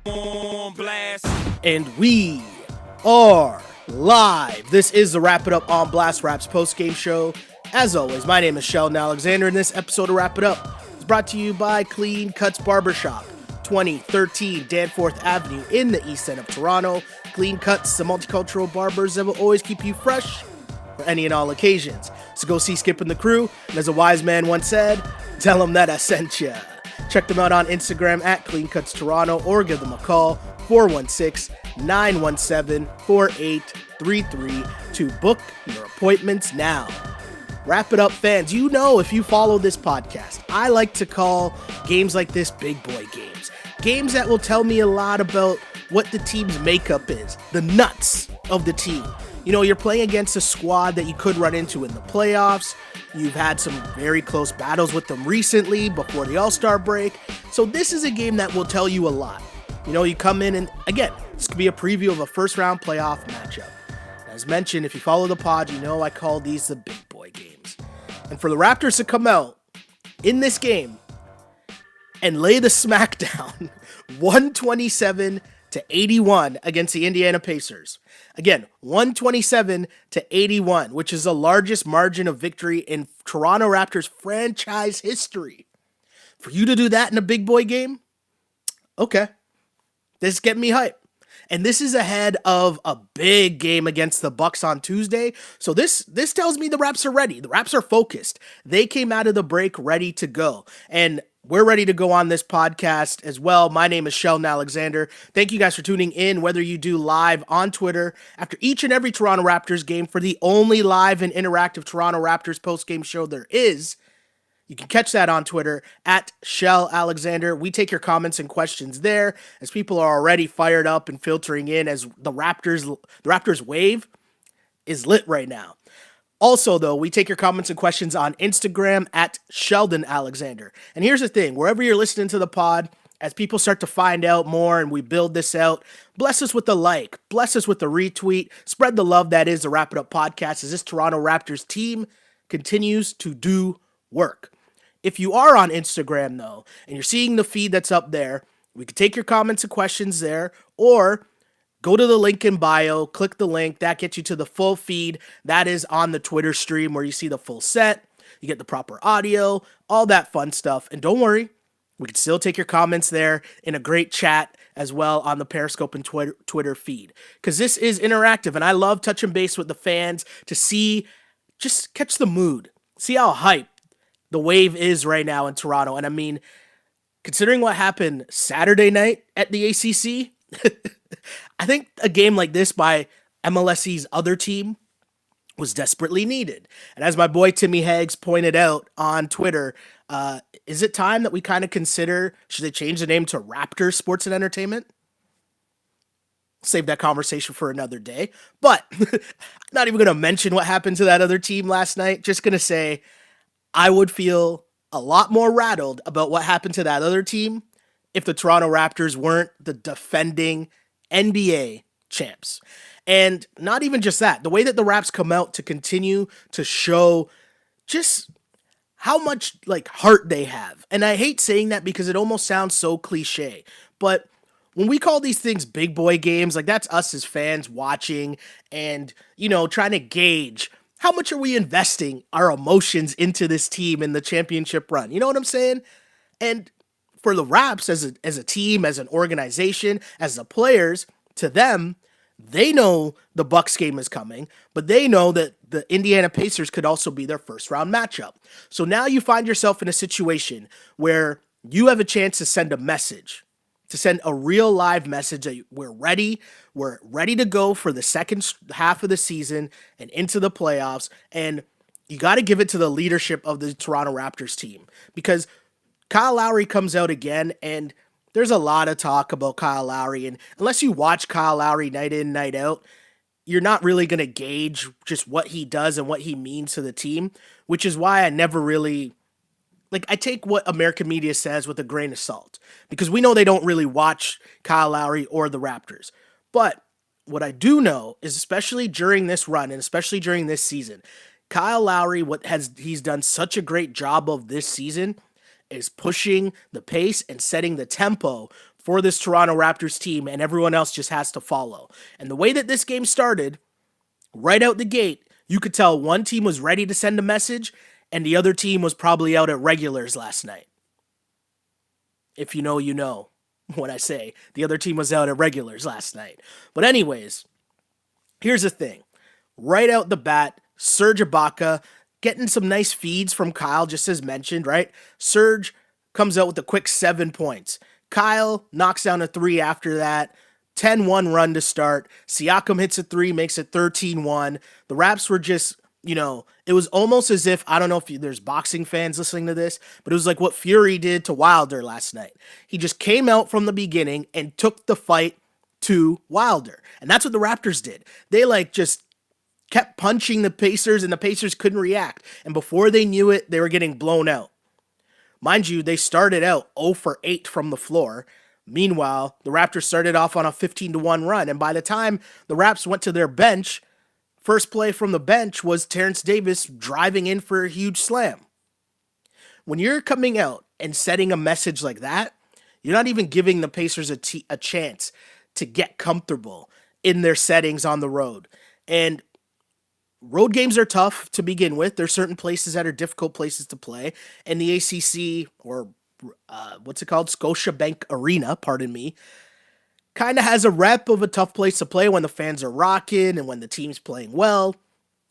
On blast. And we are live. This is the Wrap It Up on Blast Raps post-game show. As always, my name is Sheldon Alexander, and this episode of Wrap It Up is brought to you by Clean Cuts Barbershop, 2013 Danforth Avenue in the East End of Toronto. Clean Cuts, the multicultural barbers that will always keep you fresh for any and all occasions. So go see Skip and the crew, and as a wise man once said, tell them that I sent ya. Check them out on Instagram at Clean Cuts Toronto or give them a call, 416-917-4833 to book your appointments now. Wrap It Up fans, you know if you follow this podcast, I like to call games like this big boy games. Games that will tell me a lot about what the team's makeup is, the nuts of the team. You know, you're playing against a squad that you could run into in the playoffs. You've had some very close battles with them recently before the All-Star break. So this is a game that will tell you a lot. You know, you come in and, again, this could be a preview of a first-round playoff matchup. As mentioned, if you follow the pod, you know I call these the big boy games. And for the Raptors to come out in this game and lay the smackdown 127-81 against the Indiana Pacers. Again, 127-81, which is the largest margin of victory in Toronto Raptors franchise history. For you to do that in a big boy game? Okay. This get me hyped. And this is ahead of a big game against the Bucks on Tuesday. So this tells me the Raps are ready. The Raps are focused. They came out of the break ready to go. And we're ready to go on this podcast as well. My name is Sheldon Alexander. Thank you guys for tuning in, whether you do live on Twitter after each and every Toronto Raptors game for the only live and interactive Toronto Raptors post-game show there is. You can catch that on Twitter at Shell Alexander. We take your comments and questions there as people are already fired up and filtering in as the Raptors wave is lit right now. Also, though, we take your comments and questions on Instagram at Sheldon Alexander. And here's the thing, wherever you're listening to the pod, as people start to find out more and we build this out, bless us with the like, bless us with the retweet, spread the love that is the Wrap It Up podcast as this Toronto Raptors team continues to do work. If you are on Instagram, though, and you're seeing the feed that's up there, we can take your comments and questions there, or go to the link in bio, click the link, that gets you to the full feed. That is on the Twitter stream where you see the full set, you get the proper audio, all that fun stuff. And don't worry, we can still take your comments there in a great chat as well on the Periscope and Twitter feed. Because this is interactive, and I love touching base with the fans to see, just catch the mood, see how hype the wave is right now in Toronto. And I mean, considering what happened Saturday night at the ACC, I think a game like this by MLSE's other team was desperately needed. And as my boy Timmy Heggs pointed out on Twitter, is it time that we kind of consider, should they change the name to Raptors Sports and Entertainment? Save that conversation for another day. But not even going to mention what happened to that other team last night. Just going to say, I would feel a lot more rattled about what happened to that other team if the Toronto Raptors weren't the defending NBA champs. And not even just that, the way that the Raps come out to continue to show just how much like heart they have. And I hate saying that because it almost sounds so cliche, but when we call these things big boy games, like that's us as fans watching and, you know, trying to gauge how much are we investing our emotions into this team in the championship run? You know what I'm saying? And for the Raps as a team, as an organization, as the players, to them, they know the Bucks game is coming, but they know that the Indiana Pacers could also be their first round matchup. So now you find yourself in a situation where you have a chance to send a message, to send a real live message that we're ready to go for the second half of the season and into the playoffs, and you got to give it to the leadership of the Toronto Raptors team, because Kyle Lowry comes out again, and there's a lot of talk about Kyle Lowry, and unless you watch Kyle Lowry night in, night out, you're not really going to gauge just what he does and what he means to the team, which is why I never really, like, I take what American media says with a grain of salt, because we know they don't really watch Kyle Lowry or the Raptors. But what I do know is, especially during this run and especially during this season, Kyle Lowry, he's done such a great job of this season is pushing the pace and setting the tempo for this Toronto Raptors team, and everyone else just has to follow. And the way that this game started, right out the gate, you could tell one team was ready to send a message, and the other team was probably out at regulars last night. If you know, you know what I say. The other team was out at regulars last night. But anyways, here's the thing. Right out the bat, Serge Ibaka getting some nice feeds from Kyle, just as mentioned, right? Serge comes out with a quick 7 points. Kyle knocks down a 3 after that. 10-1 run to start. Siakam hits a 3, makes it 13-1. The Raps were just, it was almost as if, I don't know if there's boxing fans listening to this, but it was like what Fury did to Wilder last night. He just came out from the beginning and took the fight to Wilder. And that's what the Raptors did. They just kept punching the Pacers, and the Pacers couldn't react. And before they knew it, they were getting blown out. Mind you, they started out 0 for 8 from the floor. Meanwhile, the Raptors started off on a 15-1 run. And by the time the Raps went to their bench, first play from the bench was Terrence Davis driving in for a huge slam. When you're coming out and setting a message like that, you're not even giving the Pacers a chance to get comfortable in their settings on the road. And road games are tough to begin with. There's certain places that are difficult places to play. And the ACC, or what's it called? Scotiabank Arena, pardon me, kind of has a rep of a tough place to play when the fans are rocking and when the team's playing well.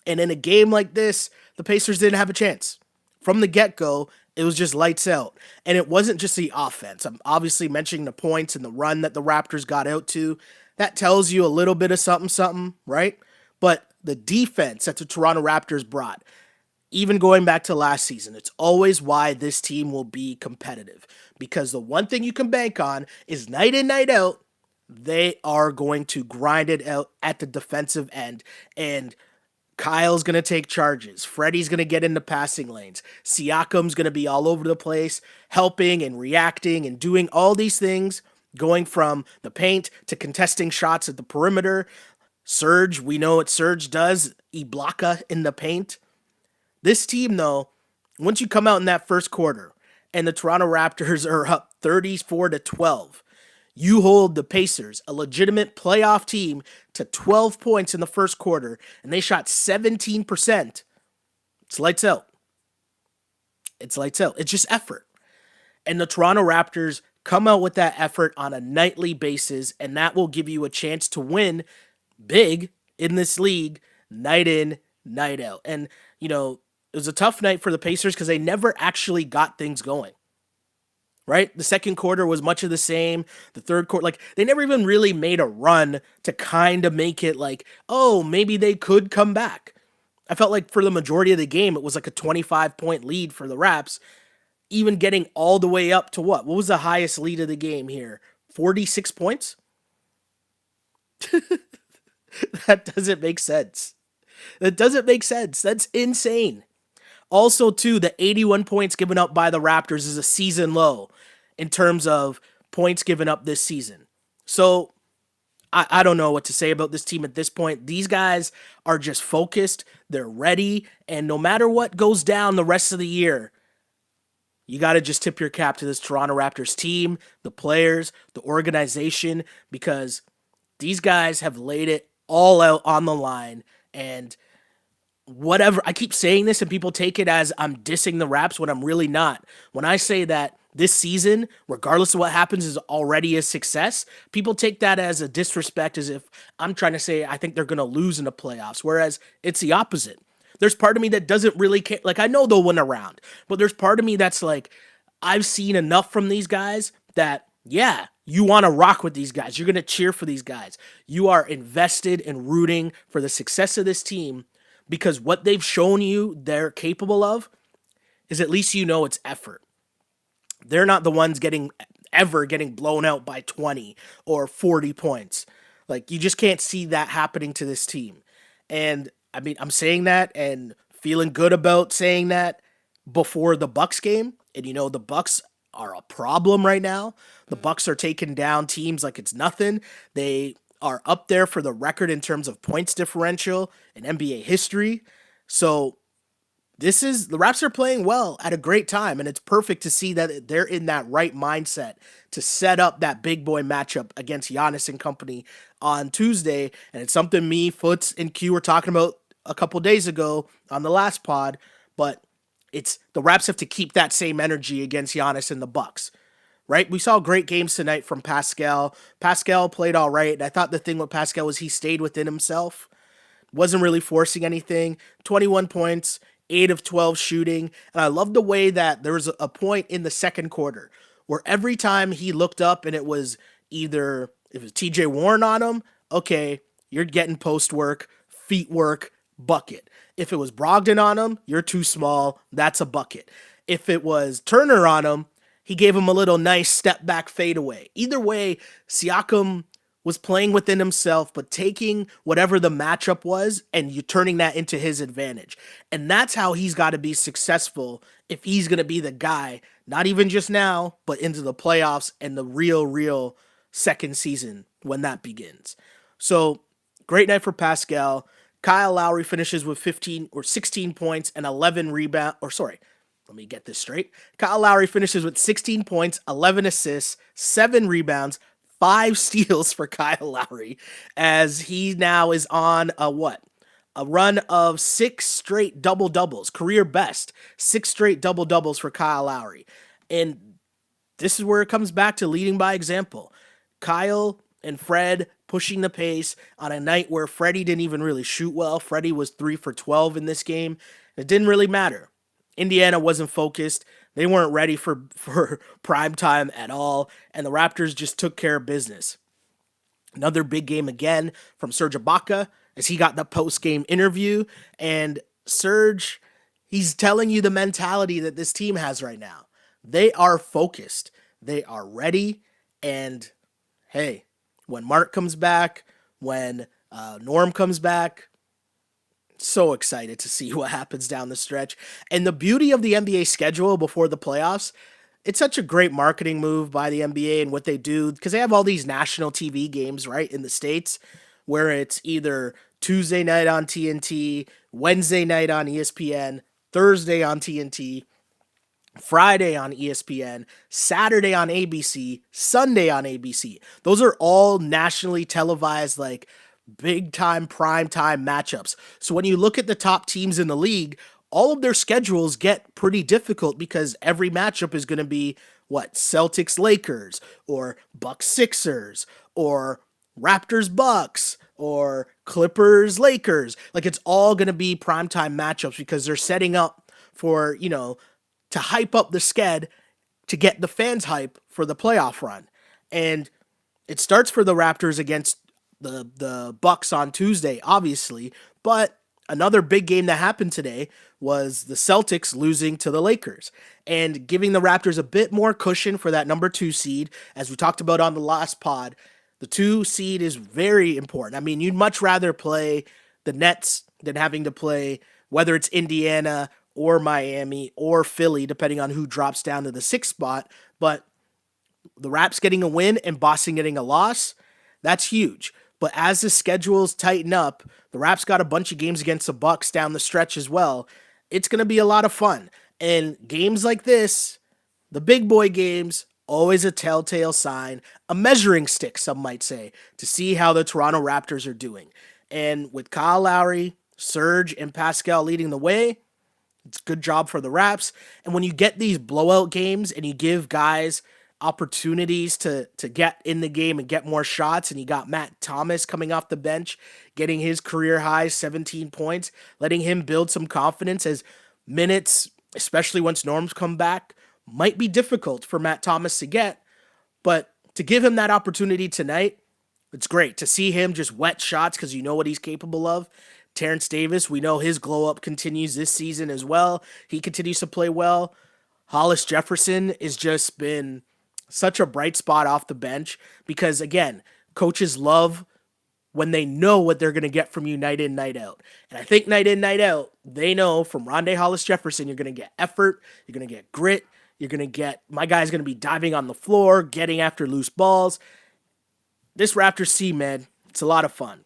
And in a game like this, the Pacers didn't have a chance. From the get-go, it was just lights out. And it wasn't just the offense. I'm obviously mentioning the points and the run that the Raptors got out to. That tells you a little bit of something, right? But the defense that the Toronto Raptors brought, even going back to last season, it's always why this team will be competitive. Because the one thing you can bank on is night in, night out, they are going to grind it out at the defensive end. And Kyle's going to take charges. Freddie's going to get into passing lanes. Siakam's going to be all over the place, helping and reacting and doing all these things, going from the paint to contesting shots at the perimeter. Serge, we know what Serge does, Ibaka in the paint. This team, though, once you come out in that first quarter and the Toronto Raptors are up 34-12, you hold the Pacers, a legitimate playoff team, to 12 points in the first quarter, and they shot 17%. It's lights out. It's lights out. It's just effort. And the Toronto Raptors come out with that effort on a nightly basis, and that will give you a chance to win big in this league, night in, night out. And, it was a tough night for the Pacers because they never actually got things going, right? The second quarter was much of the same. The third quarter, they never even really made a run to kind of make it maybe they could come back. I felt like for the majority of the game, it was like a 25-point lead for the Raps, even getting all the way up to what? What was the highest lead of the game here? 46 points? That doesn't make sense. That doesn't make sense. That's insane. Also, too, the 81 points given up by the Raptors is a season low in terms of points given up this season. So, I don't know what to say about this team at this point. These guys are just focused. They're ready. And no matter what goes down the rest of the year, you got to just tip your cap to this Toronto Raptors team, the players, the organization, because these guys have laid it all out on the line. And whatever, I keep saying this and people take it as I'm dissing the Raps when I'm really not. When I say that this season, regardless of what happens, is already a success, people take that as a disrespect, as if I'm trying to say I think they're going to lose in the playoffs, whereas it's the opposite. There's part of me that doesn't really care. I know they'll win a round, but there's part of me that's I've seen enough from these guys that, yeah, you want to rock with these guys. You're going to cheer for these guys. You are invested in rooting for the success of this team because what they've shown you they're capable of is at least it's effort. They're not the ones getting blown out by 20 or 40 points. You just can't see that happening to this team. And I mean, I'm saying that and feeling good about saying that before the Bucks game. And the Bucks are a problem right now. The Bucks are taking down teams like it's nothing. They are up there for the record in terms of points differential in NBA history. So The Raps are playing well at a great time, and it's perfect to see that they're in that right mindset to set up that big boy matchup against Giannis and company on Tuesday. And it's something me, Foots, and Q were talking about a couple days ago on the last pod. But it's the Raps have to keep that same energy against Giannis and the Bucks. Right? We saw great games tonight from Pascal. Pascal played all right. And I thought the thing with Pascal was he stayed within himself, wasn't really forcing anything. 21 points, 8 of 12 shooting. And I love the way that there was a point in the second quarter where every time he looked up and it was either, if it was TJ Warren on him, okay, you're getting post work, feet work, bucket. If it was Brogdon on him, you're too small, that's a bucket. If it was Turner on him, he gave him a little nice step back fadeaway. Either way, Siakam was playing within himself, but taking whatever the matchup was and you turning that into his advantage. And that's how he's got to be successful if he's going to be the guy, not even just now, but into the playoffs and the real second season when that begins. So great night for Pascal. Kyle Lowry finishes with 15 or 16 points and 11 rebounds, let me get this straight. Kyle Lowry finishes with 16 points, 11 assists, 7 rebounds, 5 steals for Kyle Lowry, as he now is on a run of 6 straight double-doubles, career best, 6 straight double-doubles for Kyle Lowry. And this is where it comes back to leading by example. Kyle and Fred pushing the pace on a night where Freddie didn't even really shoot well. Freddie was 3 for 12 in this game. It didn't really matter. Indiana wasn't focused. They weren't ready for prime time at all, and the Raptors just took care of business. Another big game again from Serge Ibaka as he got the post-game interview, and Serge, he's telling you the mentality that this team has right now. They are focused. They are ready, and hey, when Mark comes back, when Norm comes back, so excited to see what happens down the stretch. And the beauty of the NBA schedule before the playoffs, it's such a great marketing move by the NBA and what they do, because they have all these national TV games, right, in the States, where it's either Tuesday night on TNT, Wednesday night on ESPN, Thursday on TNT, Friday on ESPN, Saturday on ABC, Sunday on ABC. Those are all nationally televised, like, big time, prime time matchups. So when you look at the top teams in the league, all of their schedules get pretty difficult because every matchup is going to be Celtics Lakers or Bucks Sixers or Raptors Bucks or Clippers Lakers. Like, it's all going to be primetime matchups because they're setting up for, to hype up the sked to get the fans hype for the playoff run. And it starts for the Raptors against the Bucks on Tuesday, obviously, but another big game that happened today was the Celtics losing to the Lakers and giving the Raptors a bit more cushion for that number 2 seed. As we talked about on the last pod, the 2 seed is very important. I mean, you'd much rather play the Nets than having to play whether it's Indiana or Miami or Philly, depending on who drops down to the 6th spot. But the Raps getting a win and Boston getting a loss, that's huge. But as the schedules tighten up, the Raps got a bunch of games against the Bucks down the stretch as well. It's going to be a lot of fun. And games like this, the big boy games, always a telltale sign, a measuring stick, some might say, to see how the Toronto Raptors are doing. And with Kyle Lowry, Serge, and Pascal leading the way, it's a good job for the Raps. And when you get these blowout games and you give guys opportunities to get in the game and get more shots, and you got Matt Thomas coming off the bench, getting his career high 17 points, letting him build some confidence as minutes, especially once Norm's come back, might be difficult for Matt Thomas to get, but to give him that opportunity tonight, it's great to see him just wet shots because you know what he's capable of. Terrence Davis, we know his glow up continues this season as well. He continues to play well. Hollis Jefferson has just been such a bright spot off the bench because, again, coaches love when they know what they're going to get from you night in, night out. And I think night in, night out, they know from Rondé Hollis Jefferson, you're going to get effort, you're going to get grit, you're going to get, my guy's going to be diving on the floor, getting after loose balls. This Raptors team, man, it's a lot of fun.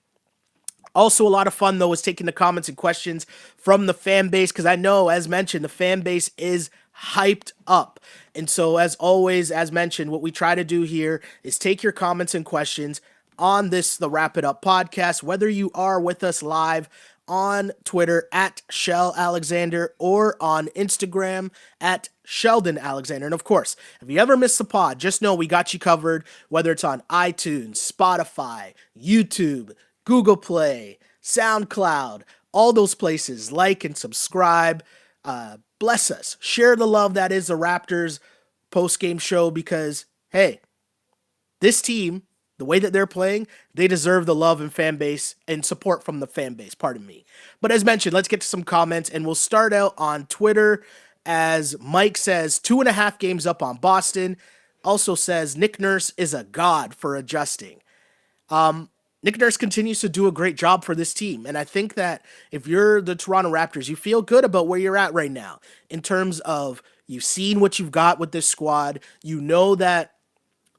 Also, a lot of fun, though, was taking the comments and questions from the fan base, because I know, as mentioned, the fan base is hyped up. And so, as always, as mentioned, what we try to do here is take your comments and questions on the Wrap It Up podcast, whether you are with us live on Twitter at Shell Alexander or on Instagram at Sheldon Alexander. And of course, if you ever miss the pod, just know we got you covered, whether it's on iTunes, Spotify, YouTube, Google Play, SoundCloud, all those places. Like and subscribe. Bless us. Share the love that is the Raptors post-game show, because, hey, this team, the way that they're playing, they deserve the love and fan base and support from the fan base, pardon me. But as mentioned, let's get to some comments, and we'll start out on Twitter, as Mike says, 2.5 games up on Boston. Also says, Nick Nurse is a god for adjusting. Nick Nurse continues to do a great job for this team, and I think that if you're the Toronto Raptors, you feel good about where you're at right now in terms of you've seen what you've got with this squad. You know that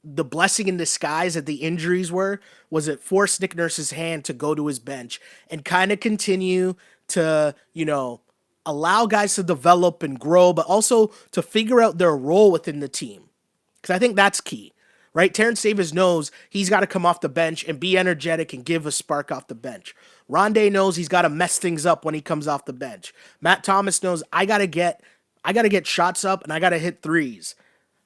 the blessing in disguise that the injuries was it forced Nick Nurse's hand to go to his bench and kind of continue to, allow guys to develop and grow, but also to figure out their role within the team. Because I think that's key. Right? Terrence Davis knows he's got to come off the bench and be energetic and give a spark off the bench. Rondé knows he's got to mess things up when he comes off the bench. Matt Thomas knows I got to get shots up and I got to hit threes.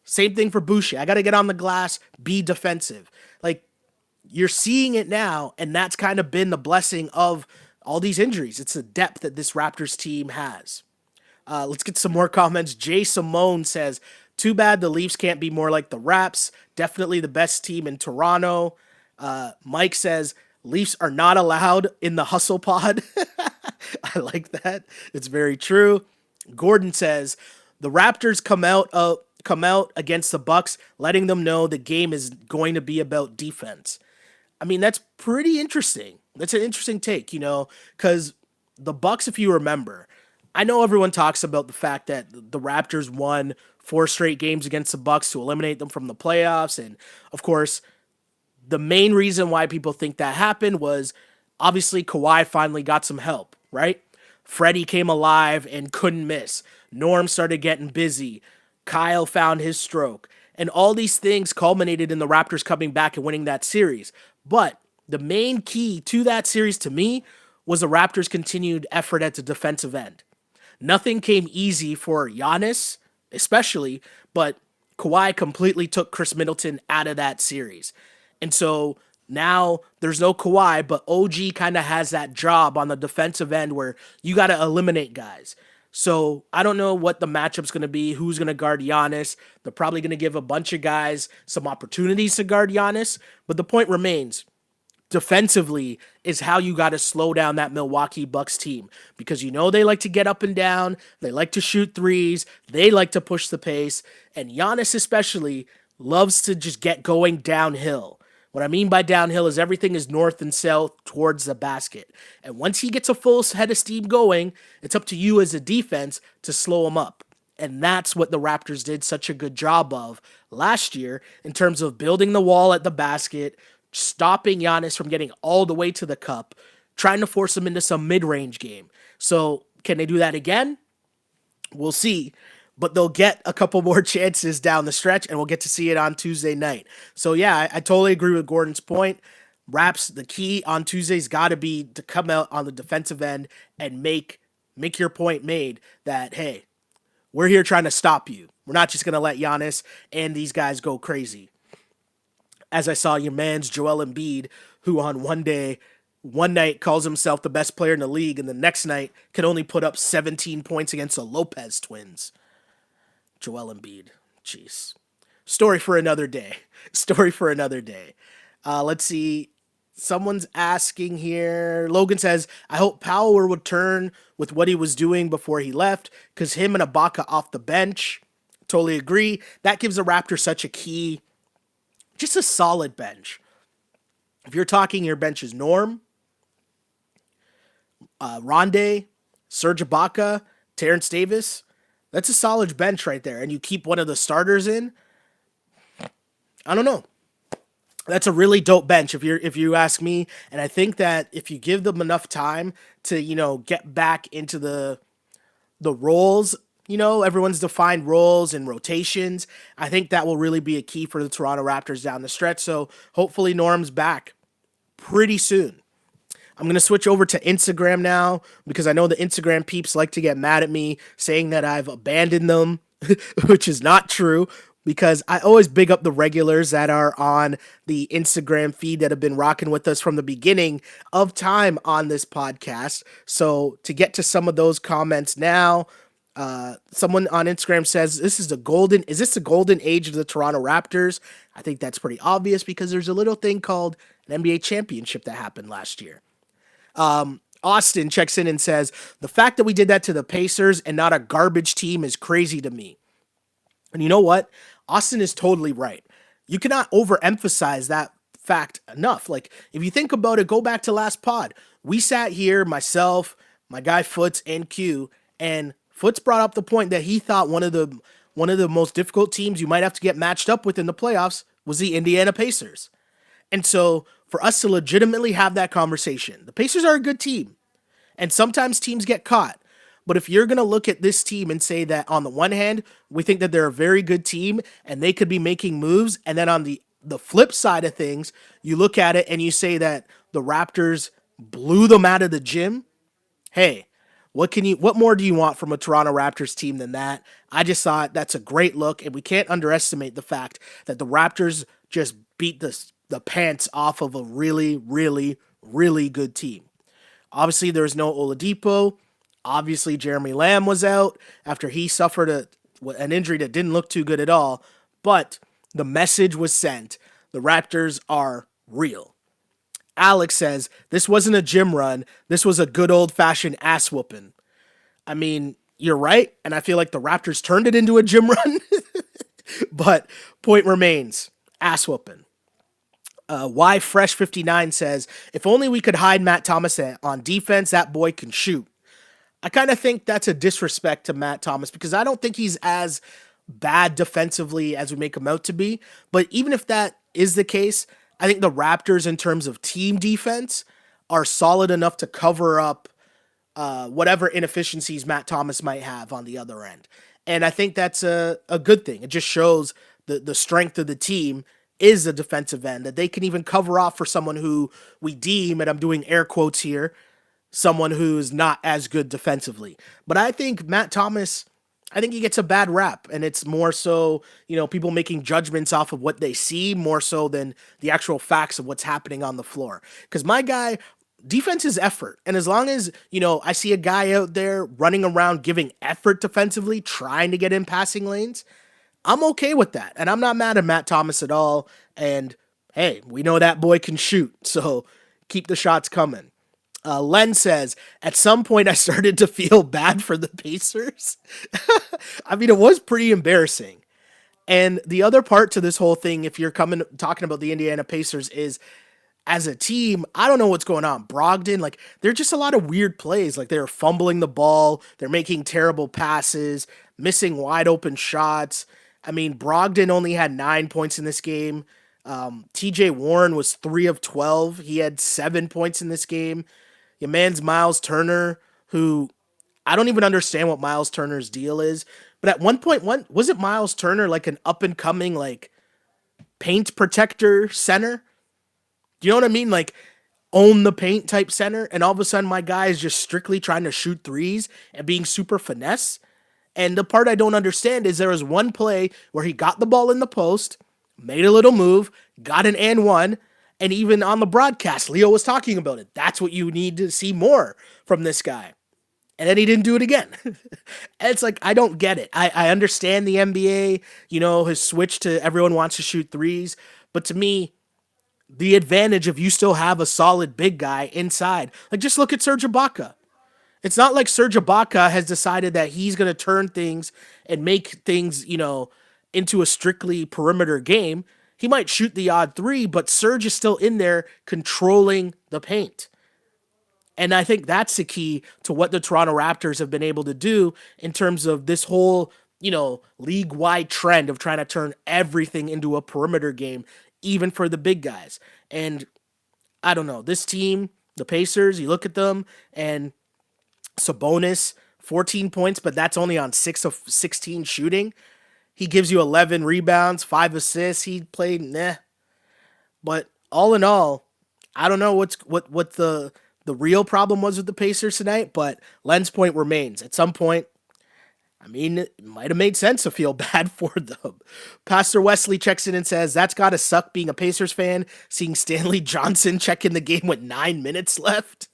Same thing for Boucher. I got to get on the glass, be defensive. Like, you're seeing it now, and that's kind of been the blessing of all these injuries. It's the depth that this Raptors team has. Let's get some more comments. Jay Simone says, too bad the Leafs can't be more like the Raps. Definitely the best team in Toronto. Mike says, Leafs are not allowed in the hustle pod. I like that. It's very true. Gordon says, the Raptors come out against the Bucks, letting them know the game is going to be about defense. I mean, that's pretty interesting. That's an interesting take, because the Bucks, if you remember, I know everyone talks about the fact that the Raptors won 4 straight games against the Bucks to eliminate them from the playoffs. And of course, the main reason why people think that happened was obviously Kawhi finally got some help, right? Freddie came alive and couldn't miss. Norm started getting busy. Kyle found his stroke. And all these things culminated in the Raptors coming back and winning that series. But the main key to that series to me was the Raptors' continued effort at the defensive end. Nothing came easy for Giannis, especially, but Kawhi completely took Chris Middleton out of that series. And so now there's no Kawhi, but OG kind of has that job on the defensive end where you got to eliminate guys. So I don't know what the matchup's going to be, who's going to guard Giannis. They're probably going to give a bunch of guys some opportunities to guard Giannis, but the point remains, defensively is how you got to slow down that Milwaukee Bucks team, because they like to get up and down, they like to shoot threes, they like to push the pace, and Giannis especially loves to just get going downhill. What I mean by downhill is everything is north and south towards the basket. And once he gets a full head of steam going, it's up to you as a defense to slow him up. And that's what the Raptors did such a good job of last year in terms of building the wall at the basket, stopping Giannis from getting all the way to the cup, trying to force him into some mid-range game. So can they do that again? We'll see. But they'll get a couple more chances down the stretch, and we'll get to see it on Tuesday night. So yeah, I totally agree with Gordon's point. Raps, the key on Tuesday's got to be to come out on the defensive end and make your point made that, hey, we're here trying to stop you. We're not just going to let Giannis and these guys go crazy. As I saw your man's Joel Embiid, who on one night calls himself the best player in the league, and the next night can only put up 17 points against the Lopez twins. Joel Embiid. Jeez. Story for another day. Let's see. Someone's asking here. Logan says, I hope Powell will return with what he was doing before he left, because him and Ibaka off the bench. Totally agree. That gives the Raptors such a key, just a solid bench. If you're talking your bench is Norm, Rondé, Serge Ibaka, Terrence Davis, that's a solid bench right there. And you keep one of the starters in, I don't know. That's a really dope bench if you ask me. And I think that if you give them enough time to, get back into the roles, everyone's defined roles and rotations, I think that will really be a key for the Toronto Raptors down the stretch. So hopefully Norm's back pretty soon. I'm going to switch over to Instagram now because I know the Instagram peeps like to get mad at me saying that I've abandoned them, which is not true because I always big up the regulars that are on the Instagram feed that have been rocking with us from the beginning of time on this podcast. So to get to some of those comments now, someone on Instagram says, is this the golden age of the Toronto Raptors? I think that's pretty obvious because there's a little thing called an NBA championship that happened last year. Austin checks in and says, the fact that we did that to the Pacers and not a garbage team is crazy to me. And you know what? Austin is totally right. You cannot overemphasize that fact enough. Like, if you think about it, go back to last pod. We sat here, myself, my guy Foots, and Q, and Foots brought up the point that he thought one of the most difficult teams you might have to get matched up with in the playoffs was the Indiana Pacers. And so for us to legitimately have that conversation, the Pacers are a good team. And sometimes teams get caught. But if you're going to look at this team and say that on the one hand, we think that they're a very good team and they could be making moves. And then on the flip side of things, you look at it and you say that the Raptors blew them out of the gym. Hey, what more do you want from a Toronto Raptors team than that? I just thought that's a great look, and we can't underestimate the fact that the Raptors just beat the pants off of a really, really, really good team. Obviously, there's no Oladipo. Obviously, Jeremy Lamb was out after he suffered an injury that didn't look too good at all. But the message was sent. The Raptors are real. Alex says, this wasn't a gym run. This was a good old-fashioned ass whooping. I mean, you're right, and I feel like the Raptors turned it into a gym run. But point remains, ass whooping. Y Fresh 59 says, if only we could hide Matt Thomas on defense, that boy can shoot. I kind of think that's a disrespect to Matt Thomas because I don't think he's as bad defensively as we make him out to be. But even if that is the case, I think the Raptors in terms of team defense are solid enough to cover up whatever inefficiencies Matt Thomas might have on the other end. And I think that's a good thing. It just shows the strength of the team is the defensive end, that they can even cover off for someone who we deem, and I'm doing air quotes here, someone who's not as good defensively. But I think Matt Thomas, I think he gets a bad rap, and it's more so, people making judgments off of what they see more so than the actual facts of what's happening on the floor. Because my guy, defense is effort. And as long as, I see a guy out there running around giving effort defensively, trying to get in passing lanes, I'm okay with that. And I'm not mad at Matt Thomas at all. And hey, we know that boy can shoot. So keep the shots coming. Len says, at some point I started to feel bad for the Pacers. I mean, it was pretty embarrassing. And the other part to this whole thing, if you're talking about the Indiana Pacers, is as a team, I don't know what's going on. Brogdon, there are just a lot of weird plays. They're fumbling the ball. They're making terrible passes, missing wide open shots. I mean, Brogdon only had 9 points in this game. TJ Warren was 3 of 12. He had 7 points in this game. Your man's Miles Turner, who I don't even understand what Miles Turner's deal is. But at one point, wasn't Miles Turner an up-and-coming, paint protector center? Do you know what I mean? Own the paint type center. And all of a sudden, my guy is just strictly trying to shoot threes and being super finesse. And the part I don't understand is there was one play where he got the ball in the post, made a little move, got an and one, and even on the broadcast, Leo was talking about it. That's what you need to see more from this guy. And then he didn't do it again. And it's I don't get it. I understand the NBA, his switch to everyone wants to shoot threes. But to me, the advantage of you still have a solid big guy inside. Just look at Serge Ibaka. It's not like Serge Ibaka has decided that he's going to turn things and make things, into a strictly perimeter game. He might shoot the odd three, but Serge is still in there controlling the paint. And I think that's the key to what the Toronto Raptors have been able to do in terms of this whole, league-wide trend of trying to turn everything into a perimeter game even for the big guys. And I don't know, this team, the Pacers, you look at them, and Sabonis, 14 points, but that's only on 6 of 16 shooting. He gives you 11 rebounds, 5 assists. He played but all in all, I don't know what the real problem was with the Pacers tonight, but Len's point remains. At some point, I mean, it might have made sense to feel bad for them. Pastor Wesley checks in and says, that's got to suck being a Pacers fan, seeing Stanley Johnson check in the game with 9 minutes left.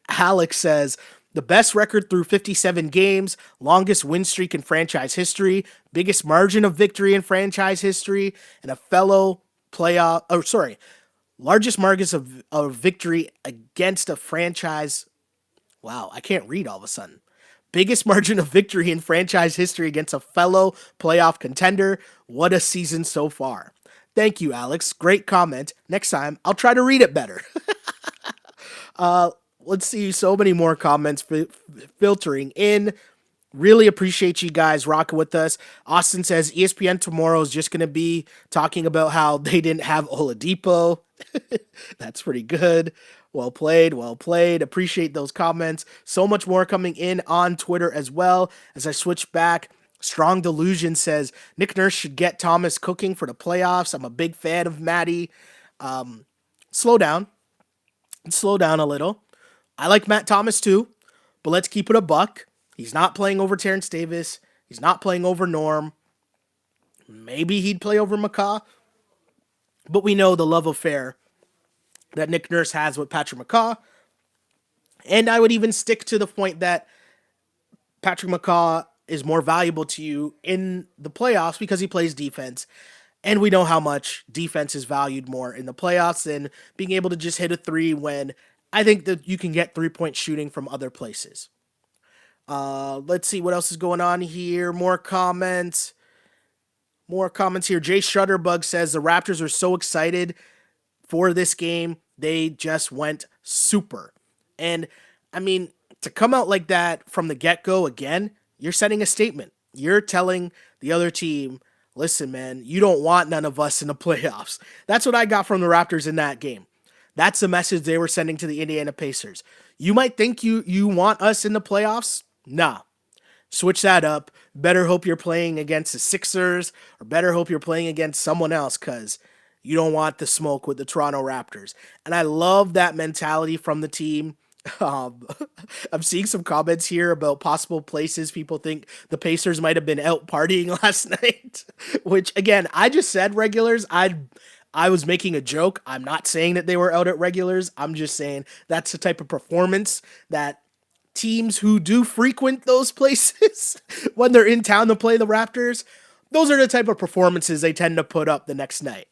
Alex says, the best record through 57 games, longest win streak in franchise history, biggest margin of victory in franchise history, and a fellow largest margin of victory against a franchise. Wow, I can't read all of a sudden. Biggest margin of victory in franchise history against a fellow playoff contender. What a season so far. Thank you, Alex. Great comment. Next time, I'll try to read it better. Let's see, so many more comments filtering in. Really appreciate you guys rocking with us. Austin says ESPN tomorrow is just going to be talking about how they didn't have Oladipo. That's pretty good. Well played, well played. Appreciate those comments. So much more coming in on Twitter as well. As I switch back, Strong Delusion says Nick Nurse should get Thomas cooking for the playoffs. I'm a big fan of Matty. Slow down a little. I like Matt Thomas too, but let's keep it a buck. He's not playing over Terrence Davis. He's not playing over Norm. Maybe he'd play over McCaw, but we know the love affair that Nick Nurse has with Patrick McCaw. And I would even stick to the point that Patrick McCaw is more valuable to you in the playoffs because he plays defense. And we know how much defense is valued more in the playoffs than being able to just hit a three when I think that you can get 3-point shooting from other places. Let's see what else is going on here. More comments here. Jay Shutterbug says the Raptors are so excited for this game. They just went super. And I mean, to come out like that from the get-go again, you're setting a statement. You're telling the other team, listen, man, you don't want none of us in the playoffs. That's what I got from the Raptors in that game. That's the message they were sending to the Indiana Pacers. You might think you want us in the playoffs. Nah. Switch that up. Better hope you're playing against the Sixers, or better hope you're playing against someone else, because you don't want the smoke with the Toronto Raptors. And I love that mentality from the team. I'm seeing some comments here about possible places people think the Pacers might have been out partying last night, which, again, I just said regulars. I was making a joke. I'm not saying that they were out at regulars. I'm just saying that's the type of performance that teams who do frequent those places when they're in town to play the Raptors, those are the type of performances they tend to put up the next night.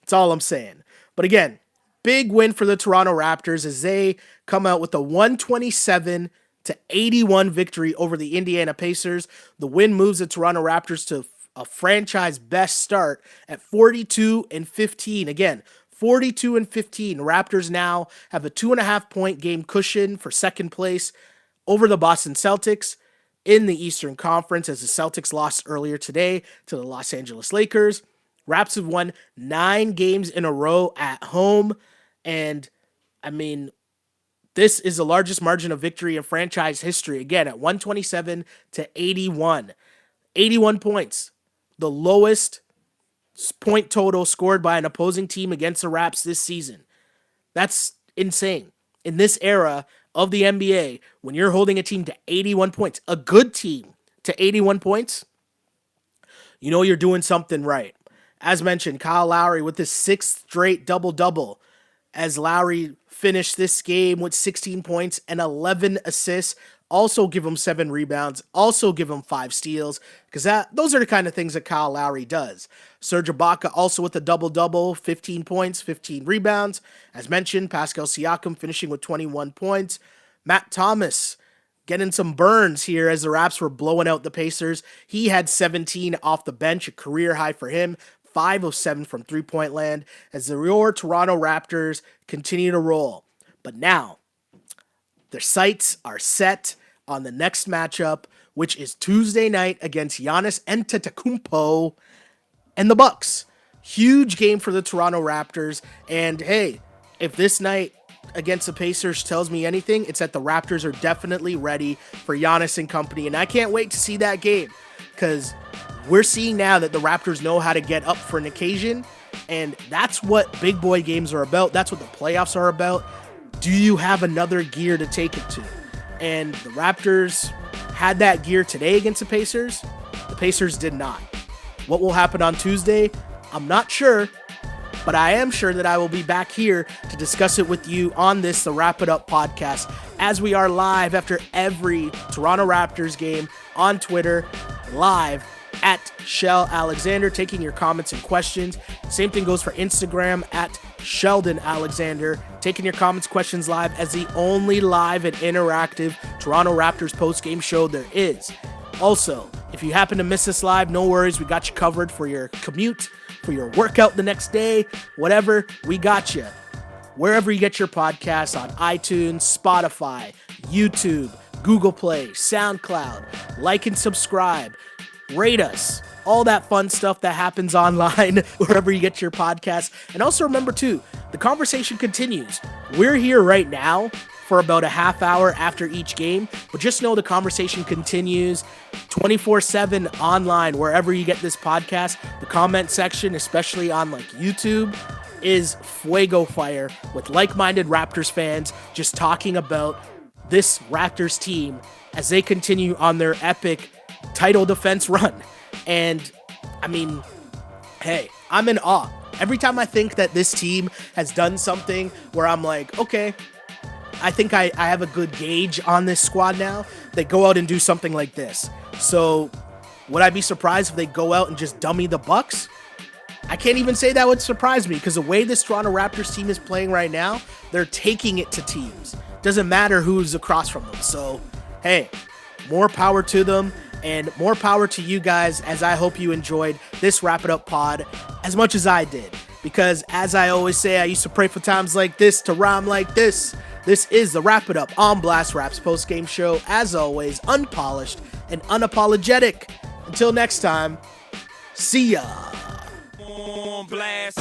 That's all I'm saying. But again, big win for the Toronto Raptors as they come out with a 127-81 victory over the Indiana Pacers. The win moves the Toronto Raptors to a franchise best start at 42-15. Again, 42-15. Raptors now have a 2.5-point game cushion for second place over the Boston Celtics in the Eastern Conference, as the Celtics lost earlier today to the Los Angeles Lakers. Raps have won 9 games in a row at home, and I mean, this is the largest margin of victory in franchise history, again at 127-81. 81 points. The lowest point total scored by an opposing team against the Raps this season. That's insane. In this era of the NBA, when you're holding a team to 81 points, a good team to 81 points, you know you're doing something right. As mentioned, Kyle Lowry with his 6th straight double-double, as Lowry finished this game with 16 points and 11 assists. Also give him 7 rebounds, also give him 5 steals, because those are the kind of things that Kyle Lowry does. Serge Ibaka also with a double-double, 15 points, 15 rebounds. As mentioned, Pascal Siakam finishing with 21 points. Matt Thomas getting some burns here as the Raps were blowing out the Pacers. He had 17 off the bench, a career high for him. 5 of 7 from three-point land as the Toronto Raptors continue to roll. But now, their sights are set on the next matchup, which is Tuesday night against Giannis Antetokounmpo and the Bucks. Huge game for the Toronto Raptors. And hey, if this night against the Pacers tells me anything, it's that the Raptors are definitely ready for Giannis and company. And I can't wait to see that game, because we're seeing now that the Raptors know how to get up for an occasion. And that's what big boy games are about. That's what the playoffs are about. Do you have another gear to take it to? And the Raptors had that gear today against the Pacers. The Pacers did not. What will happen on Tuesday? I'm not sure, but I am sure that I will be back here to discuss it with you on this, the Wrap It Up podcast, as we are live after every Toronto Raptors game on Twitter, live at Shell Alexander, taking your comments and questions. Same thing goes for Instagram at Sheldon Alexander, taking your comments, questions live as the only live and interactive Toronto Raptors post-game show there is. Also, if you happen to miss this live, no worries. We got you covered for your commute, for your workout the next day, whatever, we got you. Wherever you get your podcasts, on iTunes, Spotify, YouTube, Google Play, SoundCloud, like and subscribe, rate us, all that fun stuff that happens online, wherever you get your podcasts. And also remember too, the conversation continues. We're here right now for about a half hour after each game, but just know the conversation continues 24/7 online, wherever you get this podcast. The comment section, especially on like YouTube, is fuego fire with like-minded Raptors fans just talking about this Raptors team as they continue on their epic title defense run. And I mean, hey, I'm in awe. Every time I think that this team has done something where I'm like, okay, I think I have a good gauge on this squad now, they go out and do something like this. So would I be surprised if they go out and just dummy the Bucks? I can't even say that would surprise me, because the way this Toronto Raptors team is playing right now, they're taking it to teams. Doesn't matter who's across from them. So, hey, more power to them, and more power to you guys, as I hope you enjoyed this Wrap It Up pod as much as I did. Because as I always say, I used to pray for times like this to rhyme like this. This is the Wrap It Up on Blast Raps post-game show, as always, unpolished and unapologetic. Until next time, see ya. On blast.